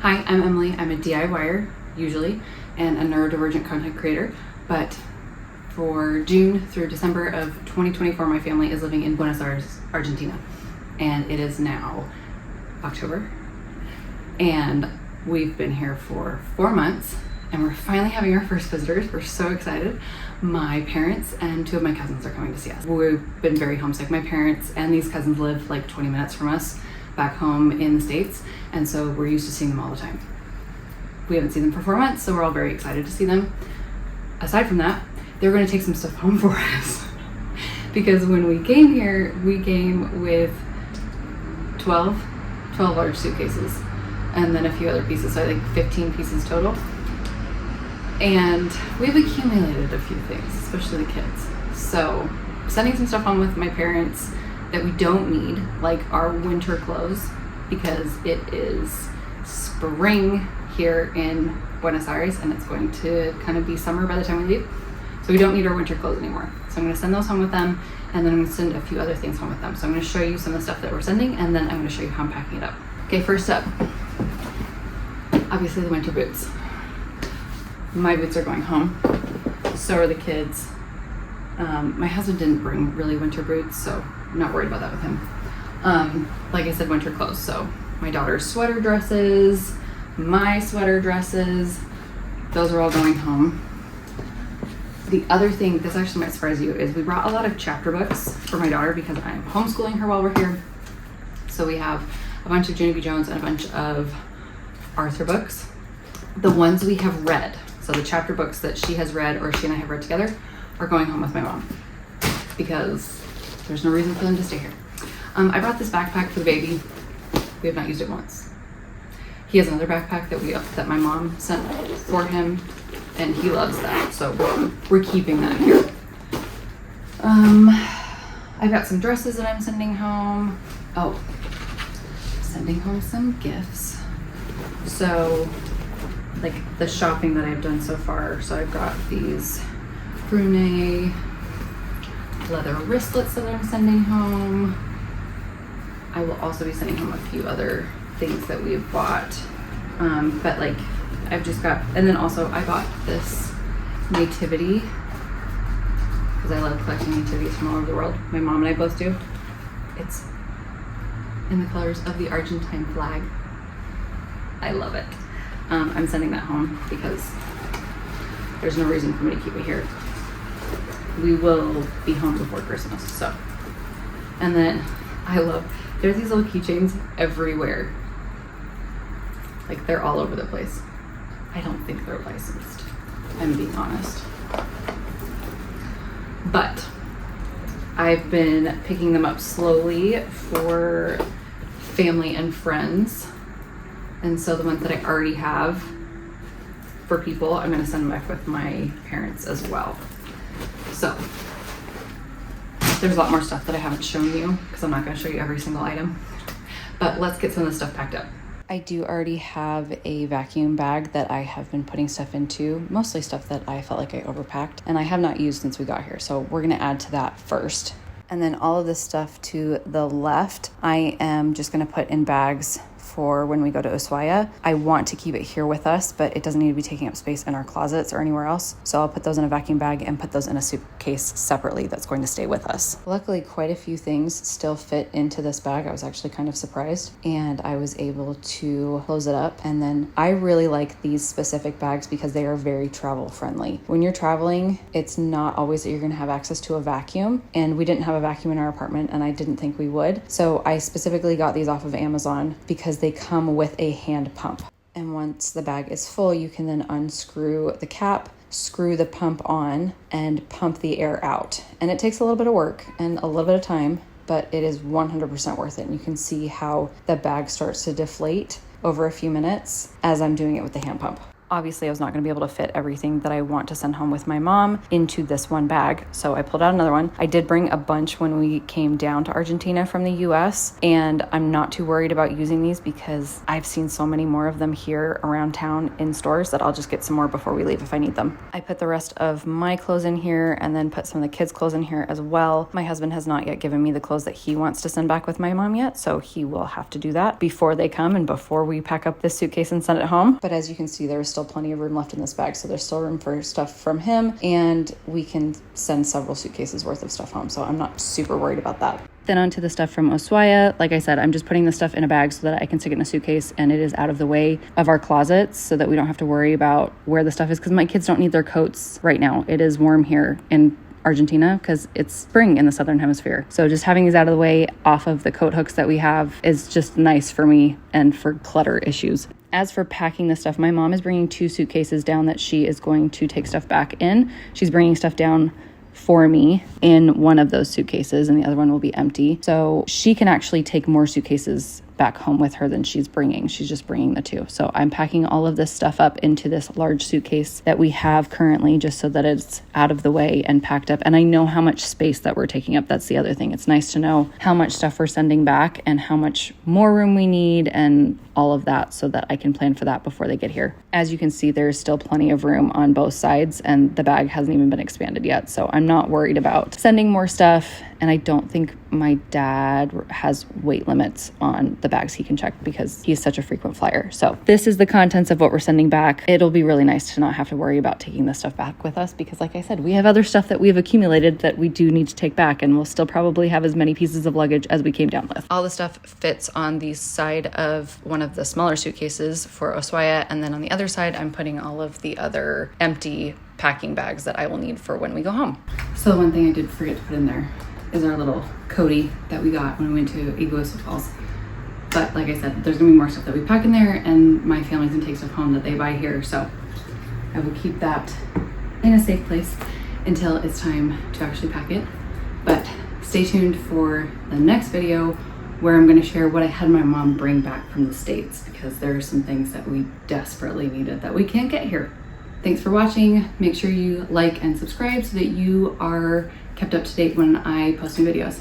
Hi, I'm Emily. I'm a DIY-er, usually, and a neurodivergent content creator, but for June through December of 2024, my family is living in Buenos Aires, Argentina, and it is now October, and we've been here for 4 months, and we're finally having our first visitors. We're so excited. My parents and 2 of my cousins are coming to see us. We've been very homesick. My parents and these cousins live like 20 minutes from us back home in the States, and so we're used to seeing them all the time. We haven't seen them for 4 months, so we're all very excited to see them. Aside from that, they're going to take some stuff home for us because when we came here, we came with 12 large suitcases and then a few other pieces, so I think 15 pieces total. And we've accumulated a few things, especially the kids. So sending some stuff home with my parents that we don't need, like our winter clothes, because it is spring here in Buenos Aires and it's going to kind of be summer by the time we leave. So we don't need our winter clothes anymore. So I'm going to send those home with them, and then I'm going to send a few other things home with them. So I'm going to show you some of the stuff that we're sending, and then I'm going to show you how I'm packing it up. Okay, first up, obviously the winter boots. My boots are going home. So are the kids. My husband didn't bring really winter boots, so I'm not worried about that with him. Like I said, winter clothes. So my daughter's sweater dresses, my sweater dresses, those are all going home. The other thing, this actually might surprise you, is we brought a lot of chapter books for my daughter because I'm homeschooling her while we're here. So we have a bunch of Junie B. Jones and a bunch of Arthur books. The ones we have read, so the chapter books that she has read or she and I have read together, are going home with my mom because there's no reason for them to stay here. I brought this backpack for the baby. We have not used it once. He has another backpack that my mom sent for him, and he loves that, so we're keeping that here. I've got some dresses that I'm sending home. Oh, sending home some gifts. So, like the shopping that I've done so far. So I've got these Brunei leather wristlets that I'm sending home. I will also be sending home a few other things that we've bought. But like I've just got, and then also I bought this nativity because I love collecting nativities from all over the world. My mom and I both do. It's in the colors of the Argentine flag. I love it. I'm sending that home because there's no reason for me to keep it here. We will be home before Christmas, so. And then there's these little keychains everywhere. Like they're all over the place. I don't think they're licensed, I'm being honest. But I've been picking them up slowly for family and friends. And so the ones that I already have for people, I'm going to send them back with my parents as well. So there's a lot more stuff that I haven't shown you because I'm not going to show you every single item. But let's get some of this stuff packed up. I do already have a vacuum bag that I have been putting stuff into, mostly stuff that I felt like I overpacked, and I have not used since we got here. So we're going to add to that first. And then all of this stuff to the left, I am just going to put in bags for when we go to Ushuaia. I want to keep it here with us, but it doesn't need to be taking up space in our closets or anywhere else. So I'll put those in a vacuum bag and put those in a suitcase separately that's going to stay with us. Luckily, quite a few things still fit into this bag. I was actually kind of surprised, and I was able to close it up. And then I really like these specific bags because they are very travel friendly. When you're traveling, it's not always that you're going to have access to a vacuum, and we didn't have a vacuum in our apartment, and I didn't think we would. So I specifically got these off of Amazon because they come with a hand pump. And once the bag is full, you can then unscrew the cap, screw the pump on, and pump the air out. And it takes a little bit of work and a little bit of time, but it is 100% worth it. And you can see how the bag starts to deflate over a few minutes as I'm doing it with the hand pump. Obviously, I was not going to be able to fit everything that I want to send home with my mom into this one bag. So I pulled out another one. I did bring a bunch when we came down to Argentina from the US, and I'm not too worried about using these because I've seen so many more of them here around town in stores that I'll just get some more before we leave if I need them. I put the rest of my clothes in here and then put some of the kids' clothes in here as well. My husband has not yet given me the clothes that he wants to send back with my mom yet, so he will have to do that before they come and before we pack up this suitcase and send it home. But as you can see, there's still plenty of room left in this bag, so there's still room for stuff from him, and we can send several suitcases worth of stuff home, so I'm not super worried about that. Then onto the stuff from Ushuaia. Like I said, I'm just putting the stuff in a bag so that I can stick it in a suitcase and it is out of the way of our closets so that we don't have to worry about where the stuff is, because my kids don't need their coats right now. It is warm here in Argentina because it's spring in the southern hemisphere. So just having these out of the way off of the coat hooks that we have is just nice for me and for clutter issues. As for packing the stuff, my mom is bringing 2 suitcases down that she is going to take stuff back in. She's bringing stuff down for me in one of those suitcases and the other one will be empty. So she can actually take more suitcases back home with her than she's bringing. She's just bringing the 2. So I'm packing all of this stuff up into this large suitcase that we have currently just so that it's out of the way and packed up. And I know how much space that we're taking up. That's the other thing. It's nice to know how much stuff we're sending back and how much more room we need and all of that so that I can plan for that before they get here. As you can see, there's still plenty of room on both sides and the bag hasn't even been expanded yet. So I'm not worried about sending more stuff. And I don't think my dad has weight limits on the bags he can check because he's such a frequent flyer. So this is the contents of what we're sending back. It'll be really nice to not have to worry about taking this stuff back with us because like I said, we have other stuff that we've accumulated that we do need to take back, and we'll still probably have as many pieces of luggage as we came down with. All the stuff fits on the side of one of the smaller suitcases for Ushuaia, and then on the other side, I'm putting all of the other empty packing bags that I will need for when we go home. So one thing I did forget to put in there is our little Cody that we got when we went to Iguazu Falls. But like I said, there's gonna be more stuff that we pack in there, and my family's gonna take stuff home that they buy here. So I will keep that in a safe place until it's time to actually pack it. But stay tuned for the next video where I'm gonna share what I had my mom bring back from the States, because there are some things that we desperately needed that we can't get here. Thanks for watching. Make sure you like and subscribe so that you are kept up to date when I post new videos.